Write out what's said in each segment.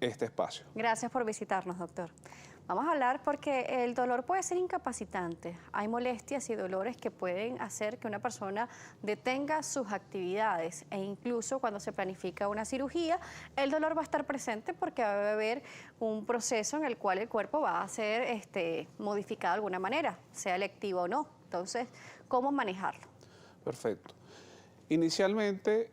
este espacio. Gracias por visitarnos, doctor. Vamos a hablar porque el dolor puede ser incapacitante. Hay molestias y dolores que pueden hacer que una persona detenga sus actividades e incluso cuando se planifica una cirugía, el dolor va a estar presente porque va a haber un proceso en el cual el cuerpo va a ser modificado de alguna manera, sea electivo o no. Entonces, ¿cómo manejarlo? Perfecto. Inicialmente,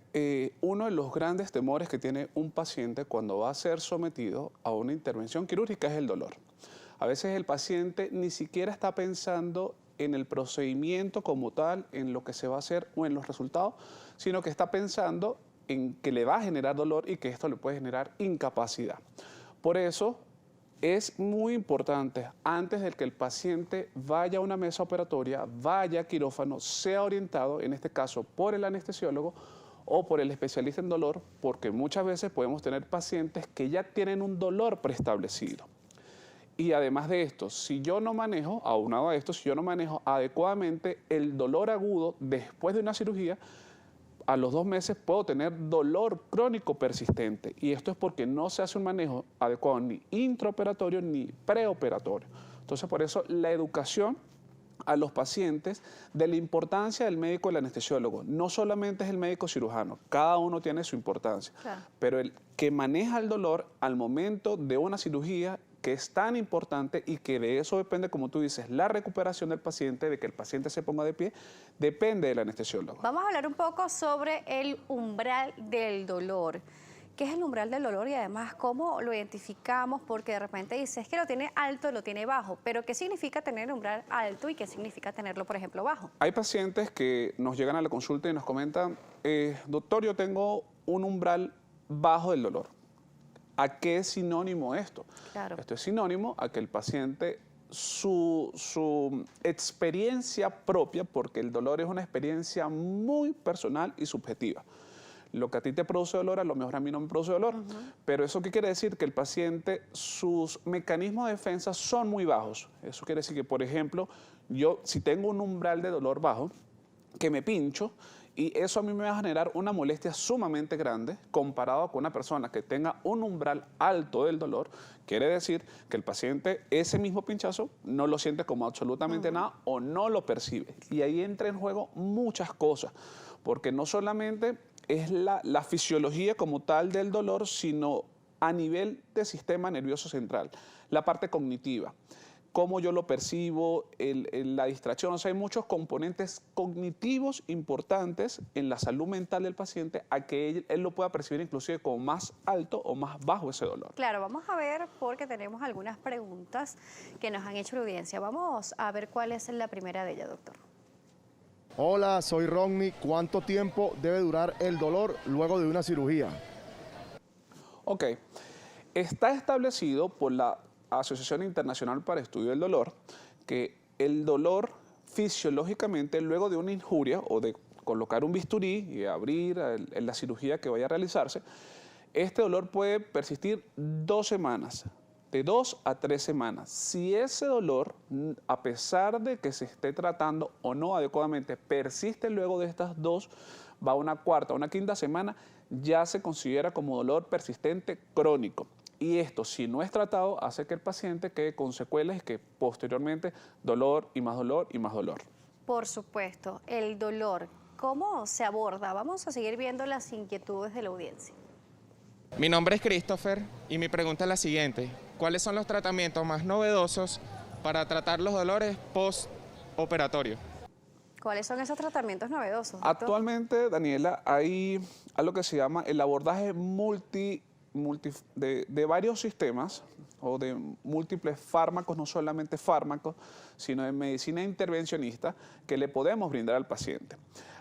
uno de los grandes temores que tiene un paciente cuando va a ser sometido a una intervención quirúrgica es el dolor. A veces el paciente ni siquiera está pensando en el procedimiento como tal, en lo que se va a hacer o en los resultados, sino que está pensando en que le va a generar dolor y que esto le puede generar incapacidad. Por eso es muy importante, antes de que el paciente vaya a una mesa operatoria, vaya a quirófano, sea orientado, en este caso, por el anestesiólogo o por el especialista en dolor, porque muchas veces podemos tener pacientes que ya tienen un dolor preestablecido. Y además de esto, si yo no manejo, aunado a esto, si yo no manejo adecuadamente el dolor agudo después de una cirugía, a los 2 meses puedo tener dolor crónico persistente. Y esto es porque no se hace un manejo adecuado ni intraoperatorio ni preoperatorio. Entonces, por eso la educación a los pacientes de la importancia del médico y el anestesiólogo. No solamente es el médico cirujano, cada uno tiene su importancia. Claro. Pero el que maneja el dolor al momento de una cirugía que es tan importante y que de eso depende, como tú dices, la recuperación del paciente, de que el paciente se ponga de pie, depende del anestesiólogo. Vamos a hablar un poco sobre el umbral del dolor. ¿Qué es el umbral del dolor y además cómo lo identificamos? Porque de repente dices que lo tiene alto, lo tiene bajo, pero ¿qué significa tener el umbral alto y qué significa tenerlo, por ejemplo, bajo? Hay pacientes que nos llegan a la consulta y nos comentan, doctor, yo tengo un umbral bajo del dolor. ¿A qué es sinónimo esto? Claro. Esto es sinónimo a que el paciente, su experiencia propia, porque el dolor es una experiencia muy personal y subjetiva. Lo que a ti te produce dolor, a lo mejor a mí no me produce dolor. Pero ¿eso qué quiere decir? Que el paciente, sus mecanismos de defensa son muy bajos. Eso quiere decir que, por ejemplo, yo si tengo un umbral de dolor bajo, que me pincho, y eso a mí me va a generar una molestia sumamente grande comparado con una persona que tenga un umbral alto del dolor. Quiere decir que el paciente ese mismo pinchazo no lo siente como absolutamente nada o no lo percibe. Y ahí entra en juego muchas cosas, porque no solamente es la fisiología como tal del dolor, sino a nivel del sistema nervioso central, la parte cognitiva. Cómo yo lo percibo, la distracción. O sea, hay muchos componentes cognitivos importantes en la salud mental del paciente a que él lo pueda percibir inclusive como más alto o más bajo ese dolor. Claro, vamos a ver porque tenemos algunas preguntas que nos han hecho la audiencia. Vamos a ver cuál es la primera de ellas, doctor. Hola, soy Rodney. ¿Cuánto tiempo debe durar el dolor luego de una cirugía? Ok, está establecido por la Asociación Internacional para Estudio del Dolor, que el dolor fisiológicamente luego de una injuria o de colocar un bisturí y abrir en la cirugía que vaya a realizarse, este dolor puede persistir 2 semanas, de 2 a 3 semanas. Si ese dolor, a pesar de que se esté tratando o no adecuadamente, persiste luego de estas 2, va a una cuarta, una quinta semana, ya se considera como dolor persistente crónico. Y esto, si no es tratado, hace que el paciente quede con secuelas y que posteriormente dolor y más dolor y más dolor. Por supuesto, el dolor, ¿cómo se aborda? Vamos a seguir viendo las inquietudes de la audiencia. Mi nombre es Christopher y mi pregunta es la siguiente. ¿Cuáles son los tratamientos más novedosos para tratar los dolores post-operatorios? ¿Cuáles son esos tratamientos novedosos, doctor? Actualmente, Daniela, hay algo que se llama el abordaje de varios sistemas o de múltiples fármacos, no solamente fármacos, sino de medicina intervencionista que le podemos brindar al paciente.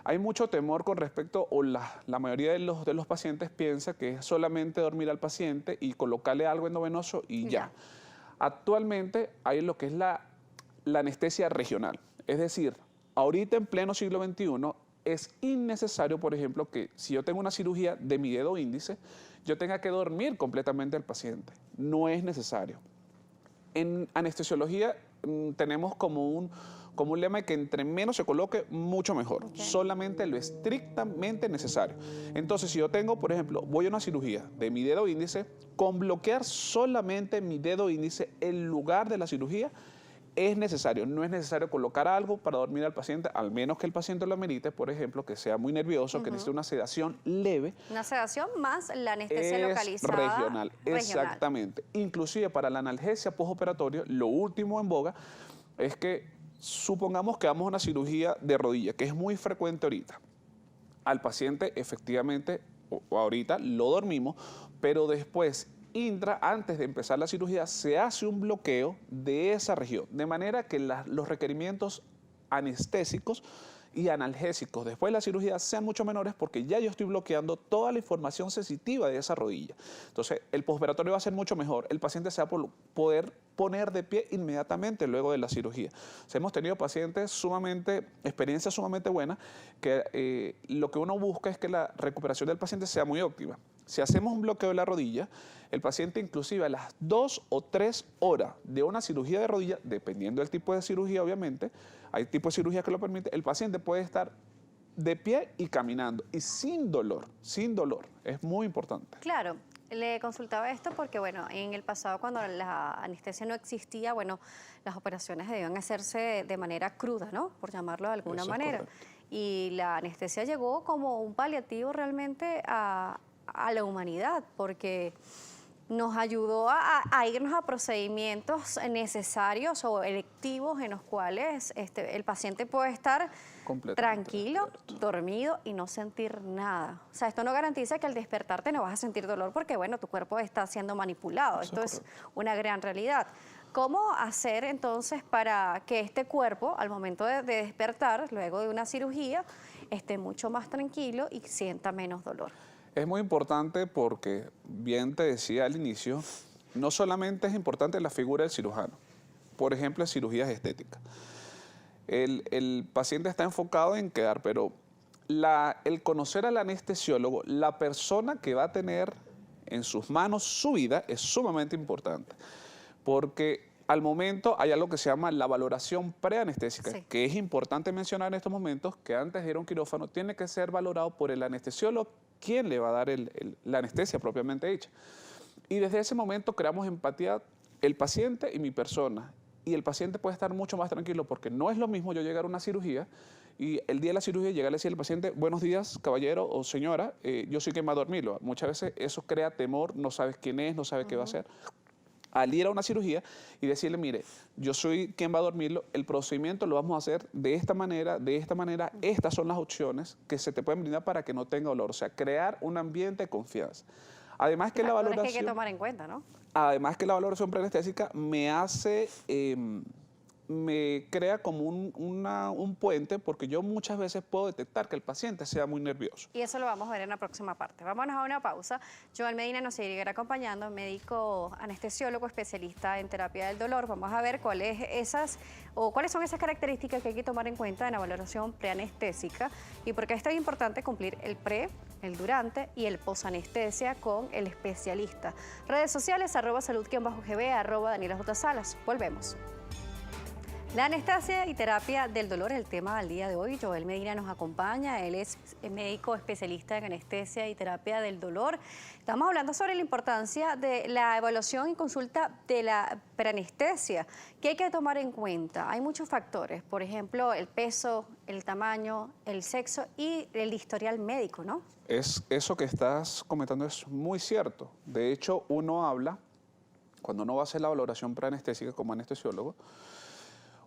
Hay mucho temor con respecto, o la mayoría de los pacientes piensa que es solamente dormir al paciente y colocarle algo endovenoso y ya. Actualmente hay lo que es la anestesia regional, es decir, ahorita en pleno siglo XXI es innecesario, por ejemplo, que si yo tengo una cirugía de mi dedo índice, yo tenga que dormir completamente al paciente. No es necesario. En anestesiología tenemos como como un lema de que entre menos se coloque, mucho mejor. Solamente lo estrictamente necesario. Entonces, si yo tengo, por ejemplo, voy a una cirugía de mi dedo índice, con bloquear solamente mi dedo índice, el lugar de la cirugía, es necesario. No es necesario colocar algo para dormir al paciente, al menos que el paciente lo amerite, por ejemplo, que sea muy nervioso, que necesite una sedación leve. Una sedación más la anestesia Es localizada. regional, exactamente. Inclusive para la analgesia postoperatoria, lo último en boga es que supongamos que vamos a una cirugía de rodilla, que es muy frecuente ahorita. Al paciente efectivamente, o ahorita lo dormimos, pero después antes de empezar la cirugía, se hace un bloqueo de esa región, de manera que los requerimientos anestésicos y analgésicos después de la cirugía sean mucho menores porque ya yo estoy bloqueando toda la información sensitiva de esa rodilla. Entonces, el postoperatorio va a ser mucho mejor. El paciente se va a poder poner de pie inmediatamente luego de la cirugía. O sea, hemos tenido pacientes experiencias sumamente buenas, que lo que uno busca es que la recuperación del paciente sea muy óptima. Si hacemos un bloqueo de la rodilla, el paciente inclusive a las 2 o 3 horas de una cirugía de rodilla, dependiendo del tipo de cirugía obviamente, hay tipos de cirugía que lo permite, el paciente puede estar de pie y caminando y sin dolor, sin dolor. Es muy importante. Claro. Le consultaba esto porque, bueno, en el pasado cuando la anestesia no existía, bueno, las operaciones debían hacerse de manera cruda, ¿no? Por llamarlo de alguna manera. Correcto. Y la anestesia llegó como un paliativo realmente a la humanidad, porque nos ayudó a irnos a procedimientos necesarios o electivos en los cuales el paciente puede estar tranquilo, dormido y no sentir nada. O sea, esto no garantiza que al despertarte no vas a sentir dolor porque, bueno, tu cuerpo está siendo manipulado. Esto es una gran realidad. ¿Cómo hacer entonces para que este cuerpo, al momento de despertar, luego de una cirugía, esté mucho más tranquilo y sienta menos dolor? Es muy importante porque, bien te decía al inicio, no solamente es importante la figura del cirujano, por ejemplo, en cirugías estéticas. El paciente está enfocado en quedar, pero el conocer al anestesiólogo, la persona que va a tener en sus manos su vida, es sumamente importante. Porque al momento hay algo que se llama la valoración preanestésica, que es importante mencionar en estos momentos, que antes de ir a un quirófano tiene que ser valorado por el anestesiólogo, quien le va a dar la anestesia propiamente dicha. Y desde ese momento creamos empatía el paciente y mi persona. Y el paciente puede estar mucho más tranquilo porque no es lo mismo yo llegar a una cirugía y el día de la cirugía llegarle a decir al paciente, buenos días, caballero o señora, yo soy quien va a dormirlo. Muchas veces eso crea temor, no sabes quién es, no sabes qué va a hacer. Al ir a una cirugía y decirle, mire, yo soy quien va a dormirlo, el procedimiento lo vamos a hacer de esta manera, estas son las opciones que se te pueden brindar para que no tenga dolor. O sea, crear un ambiente de confianza. Además que la valoración... que hay que tomar en cuenta, ¿no? Además que la valoración preanestésica me crea como un puente porque yo muchas veces puedo detectar que el paciente sea muy nervioso. Y eso lo vamos a ver en la próxima parte. Vámonos a una pausa. Joel Medina nos seguirá acompañando, médico anestesiólogo, especialista en terapia del dolor. Vamos a ver cuáles son esas características que hay que tomar en cuenta en la valoración preanestésica y por qué es tan importante cumplir el pre, el durante y el posanestesia con el especialista. Redes sociales, @salud_gb, @Daniela J. Salas. Volvemos. La anestesia y terapia del dolor es el tema del día de hoy. Joel Medina nos acompaña, él es médico especialista en anestesia y terapia del dolor. Estamos hablando sobre la importancia de la evaluación y consulta de la preanestesia. ¿Qué hay que tomar en cuenta? Hay muchos factores, por ejemplo, el peso, el tamaño, el sexo y el historial médico, ¿no? Eso que estás comentando es muy cierto. De hecho, uno habla, cuando uno va a hacer la valoración preanestésica como anestesiólogo,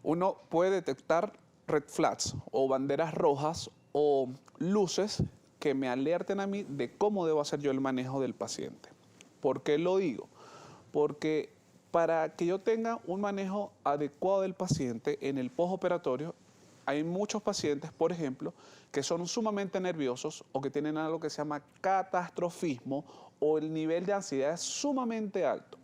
uno puede detectar red flags o banderas rojas o luces que me alerten a mí de cómo debo hacer yo el manejo del paciente. ¿Por qué lo digo? Porque para que yo tenga un manejo adecuado del paciente en el postoperatorio, hay muchos pacientes, por ejemplo, que son sumamente nerviosos o que tienen algo que se llama catastrofismo o el nivel de ansiedad es sumamente alto.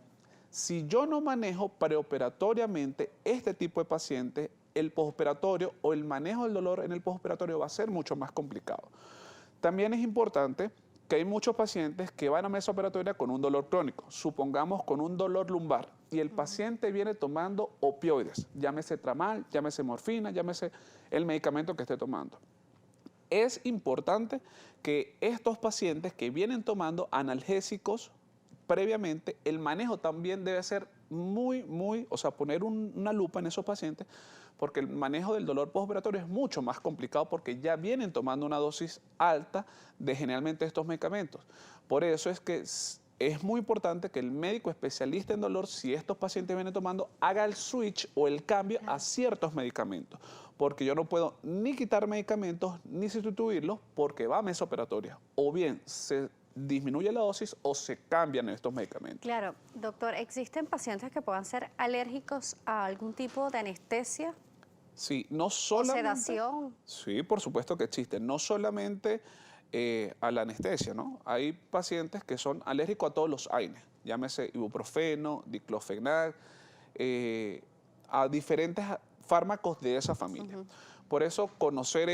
Si yo no manejo preoperatoriamente este tipo de paciente, el postoperatorio o el manejo del dolor en el postoperatorio va a ser mucho más complicado. También es importante que hay muchos pacientes que van a mesa operatoria con un dolor crónico, supongamos con un dolor lumbar, y el paciente viene tomando opioides, llámese tramal, llámese morfina, llámese el medicamento que esté tomando. Es importante que estos pacientes que vienen tomando analgésicos previamente, el manejo también debe ser o sea, poner una lupa en esos pacientes, porque el manejo del dolor postoperatorio es mucho más complicado porque ya vienen tomando una dosis alta de generalmente estos medicamentos. Por eso es que es muy importante que el médico especialista en dolor, si estos pacientes vienen tomando, haga el switch o el cambio a ciertos medicamentos, porque yo no puedo ni quitar medicamentos ni sustituirlos porque va a mesa operatoria. O bien se disminuye la dosis o se cambian estos medicamentos. Claro, doctor, ¿existen pacientes que puedan ser alérgicos a algún tipo de anestesia? Sí, no ¿O solamente... sedación? Sí, por supuesto que existen. No solamente a la anestesia, ¿no? Hay pacientes que son alérgicos a todos los AINES, llámese ibuprofeno, diclofenac, a diferentes fármacos de esa familia. Por eso conocer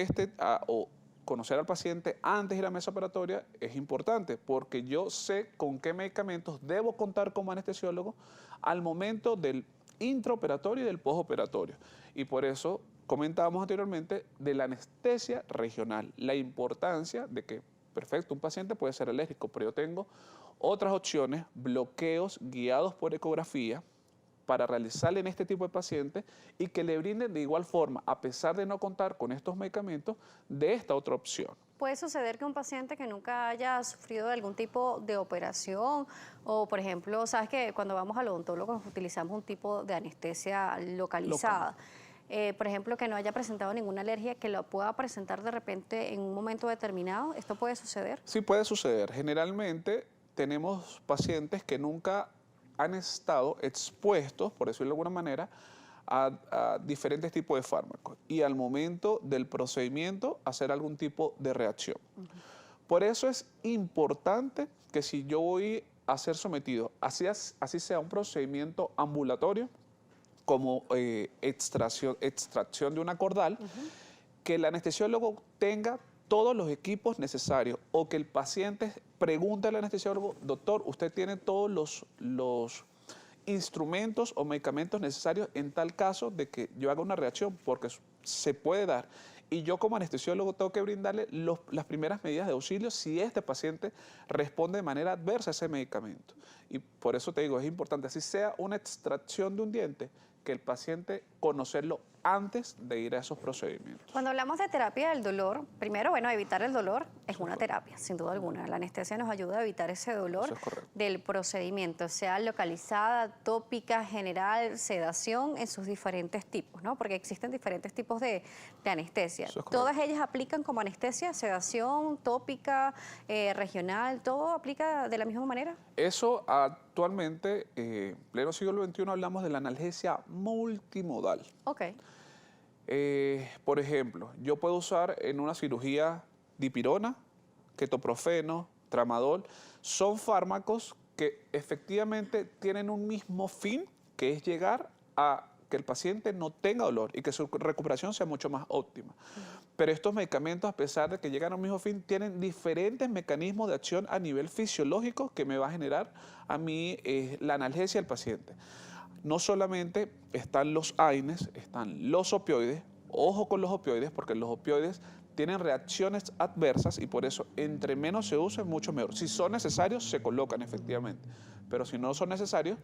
conocer al paciente antes de ir a la mesa operatoria es importante, porque yo sé con qué medicamentos debo contar como anestesiólogo al momento del intraoperatorio y del postoperatorio. Y por eso comentábamos anteriormente de la anestesia regional, la importancia de que, perfecto, un paciente puede ser alérgico, pero yo tengo otras opciones, bloqueos guiados por ecografía, para realizarle en este tipo de pacientes y que le brinden de igual forma, a pesar de no contar con estos medicamentos, de esta otra opción. ¿Puede suceder que un paciente que nunca haya sufrido de algún tipo de operación o, por ejemplo, sabes que cuando vamos al odontólogo utilizamos un tipo de anestesia localizada? Por ejemplo, que no haya presentado ninguna alergia, que lo pueda presentar de repente en un momento determinado, ¿esto puede suceder? Sí puede suceder. Generalmente tenemos pacientes que nunca han estado expuestos, por decirlo de alguna manera, a diferentes tipos de fármacos y al momento del procedimiento hacer algún tipo de reacción. Por eso es importante que si yo voy a ser sometido, así sea un procedimiento ambulatorio, como extracción de una cordal, que el anestesiólogo tenga todos los equipos necesarios o que el paciente pregunte al anestesiólogo, doctor, ¿usted tiene todos los instrumentos o medicamentos necesarios en tal caso de que yo haga una reacción? Porque se puede dar. Y yo como anestesiólogo tengo que brindarle las primeras medidas de auxilio si este paciente responde de manera adversa a ese medicamento. Y por eso te digo, es importante, así sea una extracción de un diente, que el paciente conocerlo antes de ir a esos procedimientos. Cuando hablamos de terapia del dolor, primero, bueno, evitar el dolor es una terapia, sin duda alguna. La anestesia nos ayuda a evitar ese dolor del procedimiento, sea localizada, tópica, general, sedación, en sus diferentes tipos, ¿no? Porque existen diferentes tipos de anestesia. ¿Todas ellas aplican como anestesia, sedación, tópica, regional, todo aplica de la misma manera? Eso actualmente, pleno siglo XXI, hablamos de la analgesia multimodal. Ok. Por ejemplo, yo puedo usar en una cirugía dipirona, ketoprofeno, tramadol. Son fármacos que efectivamente tienen un mismo fin, que es llegar a que el paciente no tenga dolor y que su recuperación sea mucho más óptima. Pero estos medicamentos, a pesar de que llegan al mismo fin, tienen diferentes mecanismos de acción a nivel fisiológico que me va a generar a mí la analgesia del paciente. No solamente están los AINES, están los opioides. Ojo con los opioides, porque los opioides tienen reacciones adversas y por eso entre menos se usen, mucho mejor. Si son necesarios, se colocan efectivamente, pero si no son necesarios,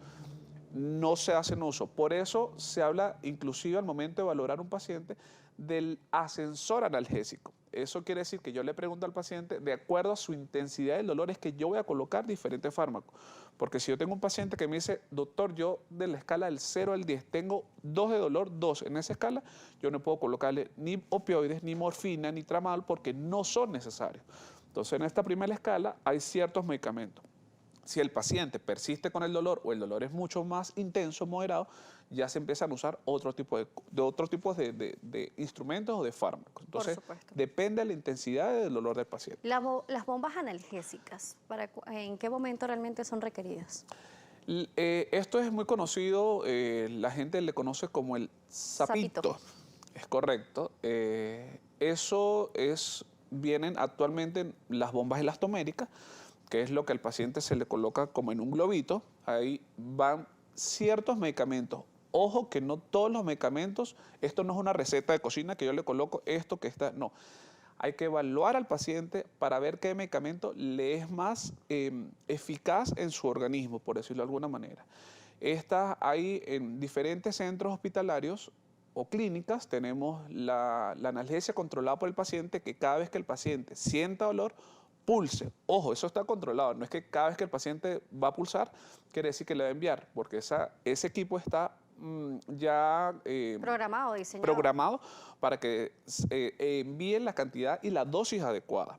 no se hacen uso. Por eso se habla, inclusive al momento de valorar un paciente, del ascensor analgésico. Eso quiere decir que yo le pregunto al paciente, de acuerdo a su intensidad del dolor, es que yo voy a colocar diferentes fármacos. Porque si yo tengo un paciente que me dice, doctor, yo de la escala del 0 al 10 tengo 2 de dolor, 2 en esa escala, yo no puedo colocarle ni opioides, ni morfina, ni tramadol, porque no son necesarios. Entonces, en esta primera escala hay ciertos medicamentos. Si el paciente persiste con el dolor o el dolor es mucho más intenso, moderado, ya se empiezan a usar otros tipos de instrumentos o de fármacos. Entonces, depende de la intensidad del dolor del paciente. Las bombas analgésicas, ¿en qué momento realmente son requeridas? Esto es muy conocido, la gente le conoce como el sapito. Es correcto. Eso es vienen actualmente las bombas elastoméricas, que es lo que al paciente se le coloca como en un globito. Ahí van ciertos medicamentos. Ojo que no todos los medicamentos, esto no es una receta de cocina que yo le coloco esto que está, no. Hay que evaluar al paciente para ver qué medicamento le es más eficaz en su organismo, por decirlo de alguna manera. Hay en diferentes centros hospitalarios o clínicas, tenemos la analgesia controlada por el paciente, que cada vez que el paciente sienta dolor, pulse. Ojo, eso está controlado. No es que cada vez que el paciente va a pulsar, quiere decir que le va a enviar, porque ese equipo está ya programado para que envíen la cantidad y la dosis adecuada.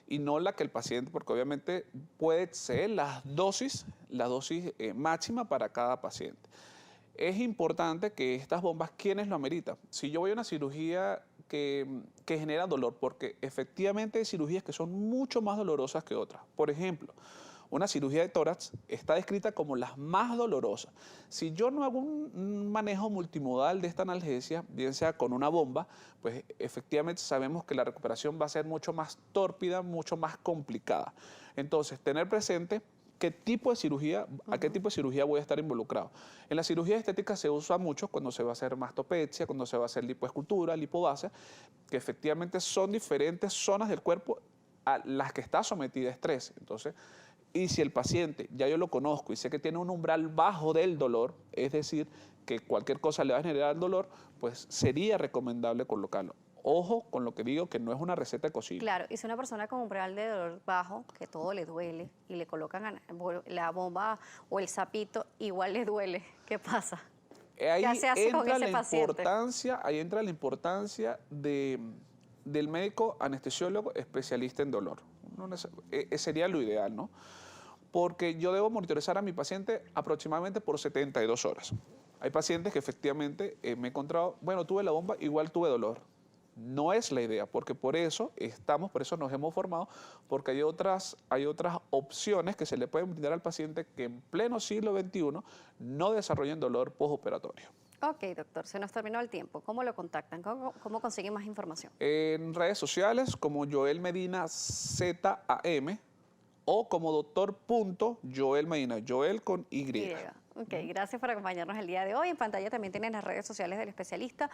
Y no la que el paciente, porque obviamente puede ser la dosis máxima para cada paciente. Es importante que estas bombas, ¿quiénes lo ameritan? Si yo voy a una cirugía que genera dolor, porque efectivamente hay cirugías que son mucho más dolorosas que otras. Por ejemplo, una cirugía de tórax está descrita como las más dolorosas. Si yo no hago un manejo multimodal de esta analgesia, bien sea con una bomba, pues efectivamente sabemos que la recuperación va a ser mucho más tórpida, mucho más complicada. Entonces, tener presente qué tipo de cirugía, a qué tipo de cirugía voy a estar involucrado. En la cirugía estética se usa mucho cuando se va a hacer mastopexia, cuando se va a hacer lipoescultura, lipobasia, que efectivamente son diferentes zonas del cuerpo a las que está sometida a estrés. Entonces, y si el paciente, ya yo lo conozco y sé que tiene un umbral bajo del dolor, es decir, que cualquier cosa le va a generar dolor, pues sería recomendable colocarlo. Ojo con lo que digo, que no es una receta de cocina. Claro, y si una persona con umbral de dolor bajo, que todo le duele, y le colocan la bomba o el sapito, igual le duele, ¿qué pasa? Ahí ¿Qué se hace con entra ese paciente? ahí entra la importancia del médico anestesiólogo especialista en dolor. Sería lo ideal, ¿no? Porque yo debo monitorizar a mi paciente aproximadamente por 72 horas. Hay pacientes que efectivamente me he encontrado, bueno, tuve la bomba, igual tuve dolor. No es la idea, porque por eso nos hemos formado, porque hay otras opciones que se le pueden brindar al paciente que en pleno siglo XXI no desarrollen dolor postoperatorio. Ok, doctor, se nos terminó el tiempo. ¿Cómo lo contactan? ¿Cómo consiguen más información? En redes sociales como Joel Medina ZAM o como doctor.Joel Medina, Joel con Y. Ok, gracias por acompañarnos el día de hoy. En pantalla también tienen las redes sociales del especialista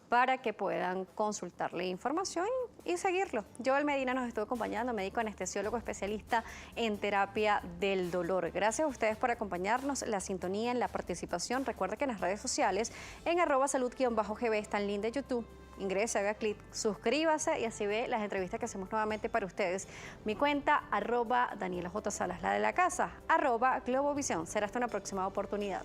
para que puedan consultarle información y seguirlo. Joel Medina nos estuvo acompañando, médico anestesiólogo especialista en terapia del dolor. Gracias a ustedes por acompañarnos, la sintonía, en la participación. Recuerda que en las redes sociales, en @salud_gb, está el link de YouTube. Ingrese, haga clic, suscríbase y así ve las entrevistas que hacemos nuevamente para ustedes. Mi cuenta, @Daniela J. Salas, la de la casa, @Globovisión. Será hasta una próxima oportunidad.